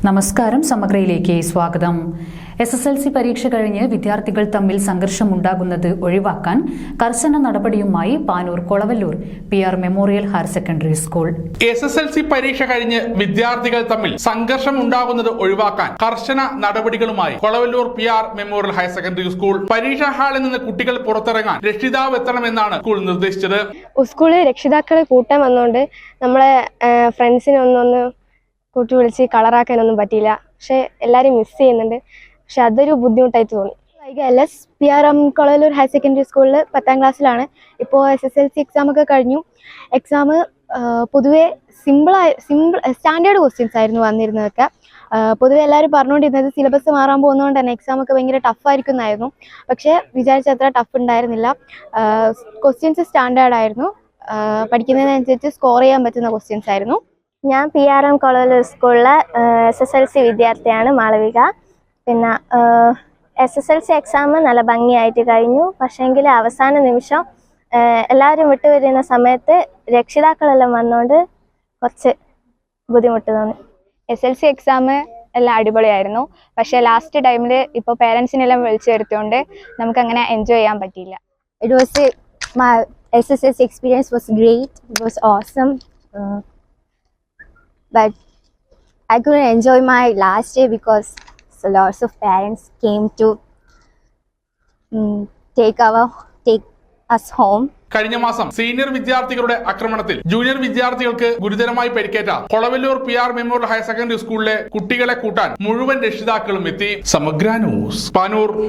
നമസ്കാരം, സമഗ്രയിലേക്ക് സ്വാഗതം. SSLC പരീക്ഷ കഴിഞ്ഞ് വിദ്യാർത്ഥികൾ തമ്മിൽ സംഘർഷമുണ്ടാകുന്നത് ഒഴിവാക്കാൻ കർശന നടപടിയുമായി Panoor Kolavallur PR memorial higher secondary school. SSLC പരീക്ഷ കഴിഞ്ഞ് വിദ്യാർത്ഥികൾ തമ്മിൽ സംഘർഷം ഉണ്ടാകുന്നത് ഒഴിവാക്കാൻ കർശന നടപടികളുമായി Kolavallur PR memorial higher secondary school. പരീക്ഷാ ഹാളിൽ നിന്ന് കുട്ടികൾ പുറത്തിറങ്ങാൻ രക്ഷിതാവ് എത്തണമെന്നാണ് സ്കൂൾ നിർദ്ദേശിച്ചത്. സ്കൂളിൽ രക്ഷിതാക്കളെ കൂട്ടാൻ വന്നുകൊണ്ട് നമ്മളെ ഫ്രണ്ട്സിനെ ഒന്ന് കൂട്ടി വിളിച്ച് കളറാക്കാനൊന്നും പറ്റിയില്ല. പക്ഷെ എല്ലാവരും മിസ് ചെയ്യുന്നുണ്ട്. പക്ഷെ അതൊരു ബുദ്ധിമുട്ടായിട്ട് തോന്നി. LS PR Kolavallur higher secondary സ്കൂളിൽ 10ാം ക്ലാസ്സിലാണ്. ഇപ്പോൾ SSLC എക്സാം ഒക്കെ കഴിഞ്ഞു. എക്സാം പൊതുവെ സിമ്പിൾ സ്റ്റാൻഡേർഡ് ക്വസ്റ്റ്യൻസ് ആയിരുന്നു വന്നിരുന്നതൊക്കെ. പൊതുവെ എല്ലാവരും പറഞ്ഞുകൊണ്ടിരുന്നത് സിലബസ് മാറാൻ പോകുന്നതുകൊണ്ട് തന്നെ എക്സാം ഒക്കെ ഭയങ്കര ടഫായിരിക്കും എന്നായിരുന്നു. പക്ഷേ വിചാരിച്ചത്ര ടഫ് ഉണ്ടായിരുന്നില്ല. ക്വസ്റ്റ്യൻസ് സ്റ്റാൻഡേർഡ് ആയിരുന്നു. പഠിക്കുന്നതിനനുസരിച്ച് സ്കോർ ചെയ്യാൻ പറ്റുന്ന ക്വസ്റ്റ്യൻസ് ആയിരുന്നു. ഞാൻ PR കൊളവല്ലൂർ സ്കൂളിലെ SSLC വിദ്യാർത്ഥിയാണ് മാളവിക. പിന്നെ SSLC എക്സാം നല്ല ഭംഗിയായിട്ട് കഴിഞ്ഞു. പക്ഷേങ്കിൽ അവസാന നിമിഷം എല്ലാവരും വിട്ടുവരുന്ന സമയത്ത് രക്ഷിതാക്കളെല്ലാം വന്നുകൊണ്ട് കുറച്ച് ബുദ്ധിമുട്ട് തോന്നി. SSLC എക്സാം എല്ലാം അടിപൊളിയായിരുന്നു. പക്ഷേ ലാസ്റ്റ് ടൈമിൽ ഇപ്പോൾ പേരൻസിനെല്ലാം വിളിച്ചു വരുത്തിയോണ്ട് നമുക്കങ്ങനെ എൻജോയ് ചെയ്യാൻ പറ്റിയില്ല. My SSLC experience was great. It was awesome. But I couldn't enjoy my last day because lots of parents came to take us home. കഴിഞ്ഞ മാസം സീനിയർ വിദ്യാർത്ഥികളുടെ ആക്രമണത്തിൽ ജൂനിയർ വിദ്യാർത്ഥികൾക്ക് ഗുരുതരമായി പരിക്കേറ്റ Kolavallur PR memorial higher secondary സ്കൂളിലെ കുട്ടികളെ കൂട്ടാൻ മുഴുവൻ രക്ഷിതാക്കളും എത്തി. സമഗ്ര ന്യൂസ്, പാനൂർ.